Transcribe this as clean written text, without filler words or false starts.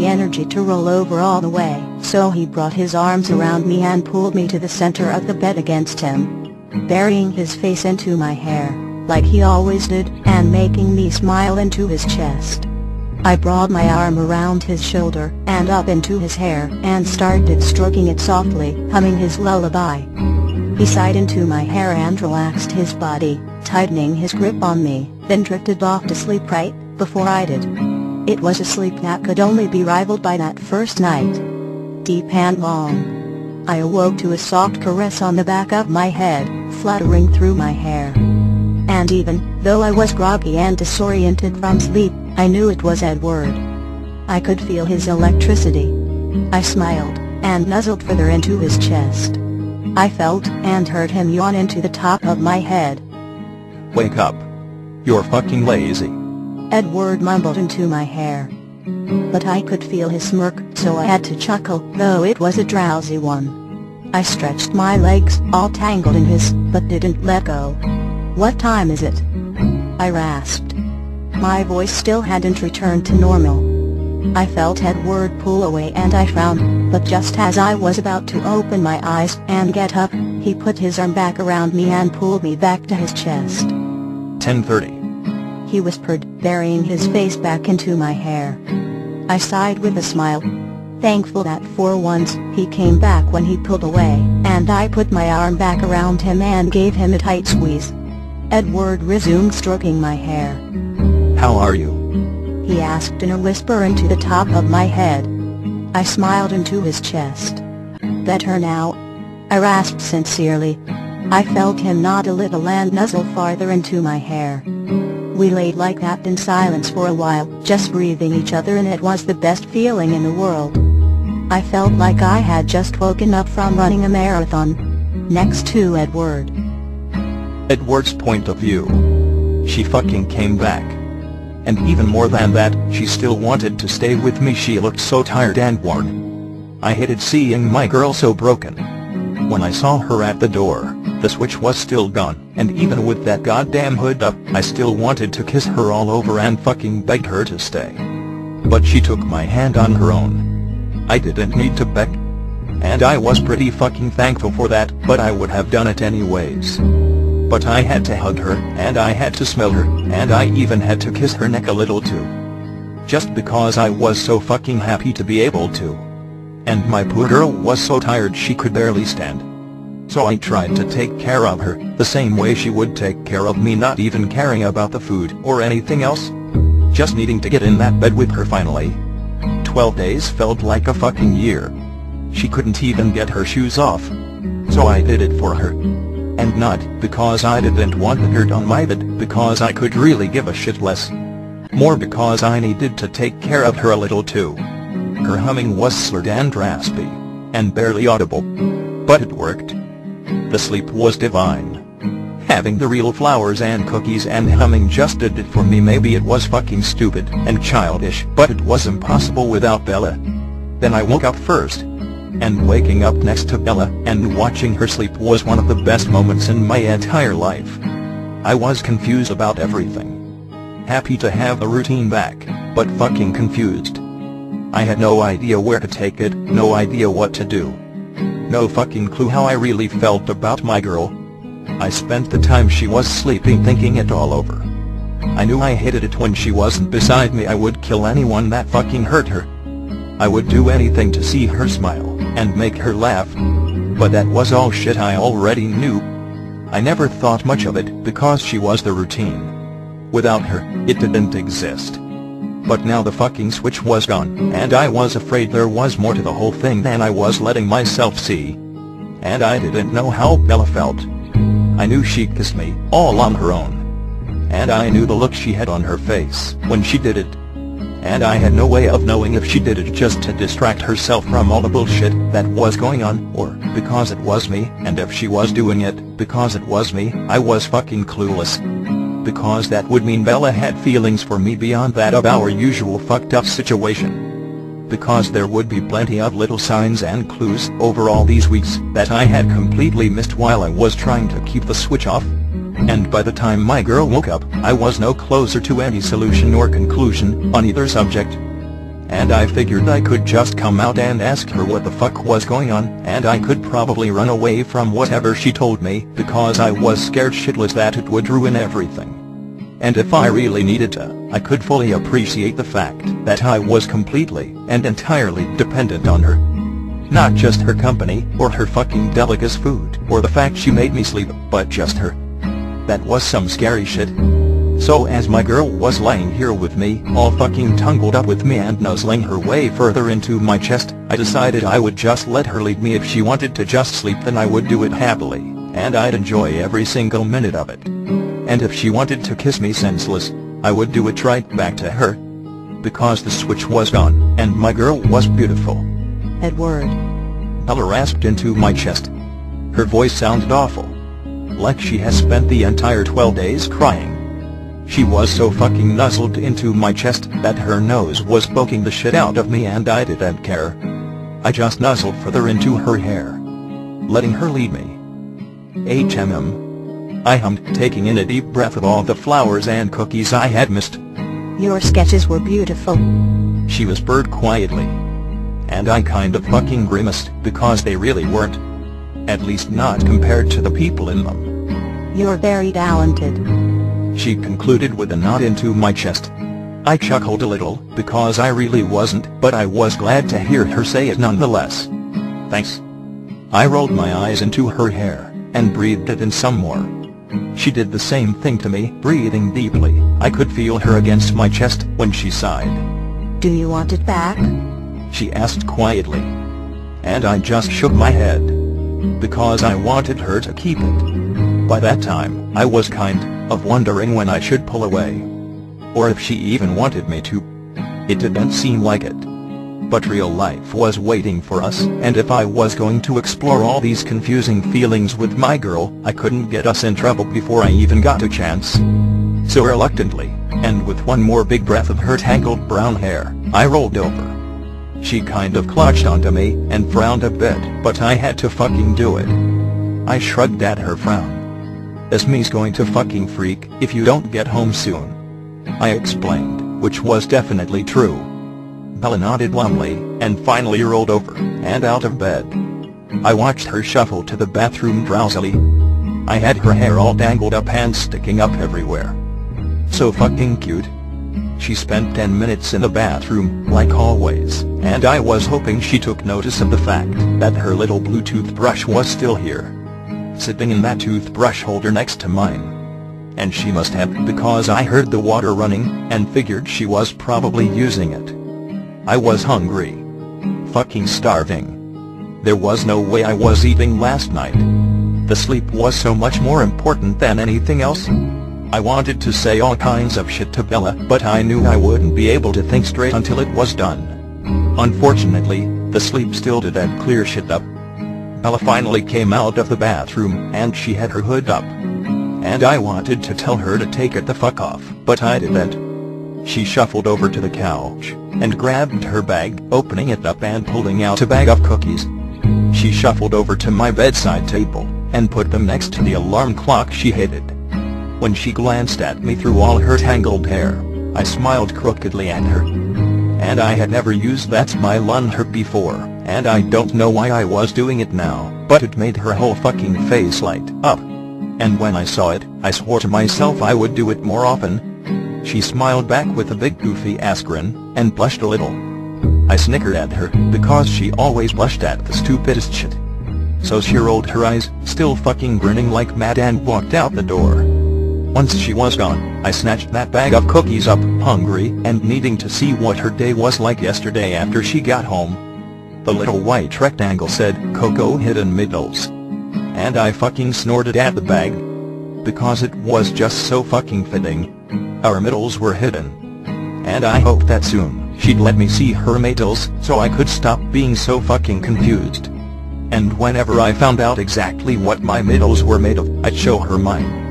the energy to roll over all the way, so he brought his arms around me and pulled me to the center of the bed against him, burying his face into my hair, like he always did, and making me smile into his chest. I brought my arm around his shoulder and up into his hair and started stroking it softly, humming his lullaby. He sighed into my hair and relaxed his body, tightening his grip on me, then drifted off to sleep right before I did. It was a sleep that could only be rivaled by that first night. Deep and long. I awoke to a soft caress on the back of my head, fluttering through my hair. And even though I was groggy and disoriented from sleep, I knew it was Edward. I could feel his electricity. I smiled, and nuzzled further into his chest. I felt and heard him yawn into the top of my head. "Wake up. You're fucking lazy," Edward mumbled into my hair. But I could feel his smirk, so I had to chuckle, though it was a drowsy one. I stretched my legs, all tangled in his, but didn't let go. "What time is it?" I rasped. My voice still hadn't returned to normal. I felt Edward pull away and I frowned, but just as I was about to open my eyes and get up, he put his arm back around me and pulled me back to his chest. 10:30. He whispered, burying his face back into my hair. I sighed with a smile, thankful that for once he came back when he pulled away, and I put my arm back around him and gave him a tight squeeze. Edward resumed stroking my hair. "How are you?" he asked in a whisper into the top of my head. I smiled into his chest. "Better now?" I rasped sincerely. I felt him nod a little and nuzzle farther into my hair. We laid like that in silence for a while, just breathing each other, and it was the best feeling in the world. I felt like I had just woken up from running a marathon. Next to Edward. Edward's point of view. She fucking came back. And even more than that, she still wanted to stay with me. She looked so tired and worn. I hated seeing my girl so broken. When I saw her at the door, the switch was still gone, and even with that goddamn hood up, I still wanted to kiss her all over and fucking beg her to stay. But she took my hand on her own. I didn't need to beg. And I was pretty fucking thankful for that, but I would have done it anyways. But I had to hug her, and I had to smell her, and I even had to kiss her neck a little too. Just because I was so fucking happy to be able to. And my poor girl was so tired she could barely stand. So I tried to take care of her, the same way she would take care of me, not even caring about the food or anything else. Just needing to get in that bed with her finally. 12 days felt like a fucking year. She couldn't even get her shoes off. So I did it for her. And not because I didn't want the dirt on my bed, because I could really give a shit less. More because I needed to take care of her a little too. Her humming was slurred and raspy, and barely audible. But it worked. The sleep was divine. Having the real flowers and cookies and humming just did it for me. Maybe it was fucking stupid and childish, but it was impossible without Bella. Then I woke up first. And waking up next to Bella and watching her sleep was one of the best moments in my entire life. I was confused about everything. Happy to have a routine back, but fucking confused. I had no idea where to take it, no idea what to do. No fucking clue how I really felt about my girl. I spent the time she was sleeping thinking it all over. I knew I hated it when she wasn't beside me. I would kill anyone that fucking hurt her. I would do anything to see her smile and make her laugh. But that was all shit I already knew. I never thought much of it because she was the routine. Without her, it didn't exist. But now the fucking switch was gone, and I was afraid there was more to the whole thing than I was letting myself see. And I didn't know how Bella felt. I knew she kissed me, all on her own. And I knew the look she had on her face when she did it. And I had no way of knowing if she did it just to distract herself from all the bullshit that was going on, or because it was me, and if she was doing it because it was me, I was fucking clueless. Because that would mean Bella had feelings for me beyond that of our usual fucked up situation. Because there would be plenty of little signs and clues over all these weeks that I had completely missed while I was trying to keep the switch off. And by the time my girl woke up, I was no closer to any solution or conclusion on either subject. and I figured I could just come out and ask her what the fuck was going on, and I could probably run away from whatever she told me, because I was scared shitless that it would ruin everything. And if I really needed to, I could fully appreciate the fact that I was completely and entirely dependent on her. Not just her company, or her fucking delicacy food, or the fact she made me sleep, but just her. That was some scary shit. So as my girl was lying here with me, all fucking tangled up with me and nuzzling her way further into my chest, I decided I would just let her lead me. If she wanted to just sleep, then I would do it happily, and I'd enjoy every single minute of it. And if she wanted to kiss me senseless, I would do it right back to her. Because the switch was gone, and my girl was beautiful. Edward. Bella rasped into my chest. Her voice sounded awful. Like she has spent the entire 12 days crying. She was so fucking nuzzled into my chest that her nose was poking the shit out of me, and I didn't care. I just nuzzled further into her hair, letting her lead me. I hummed, taking in a deep breath of all the flowers and cookies I had missed. Your sketches were beautiful, she whispered quietly. And I kind of fucking grimaced, because they really weren't. At least not compared to the people in them. You're very talented, she concluded with a nod into my chest. I chuckled a little, because I really wasn't, but I was glad to hear her say it nonetheless. Thanks. I rolled my eyes into her hair, and breathed it in some more. She did the same thing to me, breathing deeply. I could feel her against my chest when she sighed. Do you want it back? She asked quietly. And I just shook my head, because I wanted her to keep it. By that time, I was kind of wondering when I should pull away. Or if she even wanted me to. It didn't seem like it. But real life was waiting for us, and if I was going to explore all these confusing feelings with my girl, I couldn't get us in trouble before I even got a chance. So reluctantly, and with one more big breath of her tangled brown hair, I rolled over. She kind of clutched onto me, and frowned a bit, but I had to fucking do it. I shrugged at her frown. This me's going to fucking freak if you don't get home soon, I explained, which was definitely true. Bella nodded glumly, and finally rolled over, and out of bed. I watched her shuffle to the bathroom drowsily. I had her hair all tangled up and sticking up everywhere. So fucking cute. She spent 10 minutes in the bathroom, like always, and I was hoping she took notice of the fact that her little blue toothbrush was still here, sitting in that toothbrush holder next to mine. And she must have, because I heard the water running, and figured she was probably using it. I was hungry. Fucking starving. There was no way I was eating last night. The sleep was so much more important than anything else. I wanted to say all kinds of shit to Bella, but I knew I wouldn't be able to think straight until it was done. Unfortunately, the sleep still didn't clear shit up. Bella finally came out of the bathroom, and she had her hood up. And I wanted to tell her to take it the fuck off, but I didn't. She shuffled over to the couch, and grabbed her bag, opening it up and pulling out a bag of cookies. She shuffled over to my bedside table, and put them next to the alarm clock she hated. When she glanced at me through all her tangled hair, I smiled crookedly at her. And I had never used that smile on her before, and I don't know why I was doing it now, but it made her whole fucking face light up. And when I saw it, I swore to myself I would do it more often. She smiled back with a big goofy ass grin, and blushed a little. I snickered at her, because she always blushed at the stupidest shit. So she rolled her eyes, still fucking grinning like mad, and walked out the door. Once she was gone, I snatched that bag of cookies up, hungry, and needing to see what her day was like yesterday after she got home. The little white rectangle said, "Cocoa Hidden Middles." And I fucking snorted at the bag. Because it was just so fucking fitting. Our middles were hidden. And I hoped that soon, she'd let me see her middles, so I could stop being so fucking confused. And whenever I found out exactly what my middles were made of, I'd show her mine.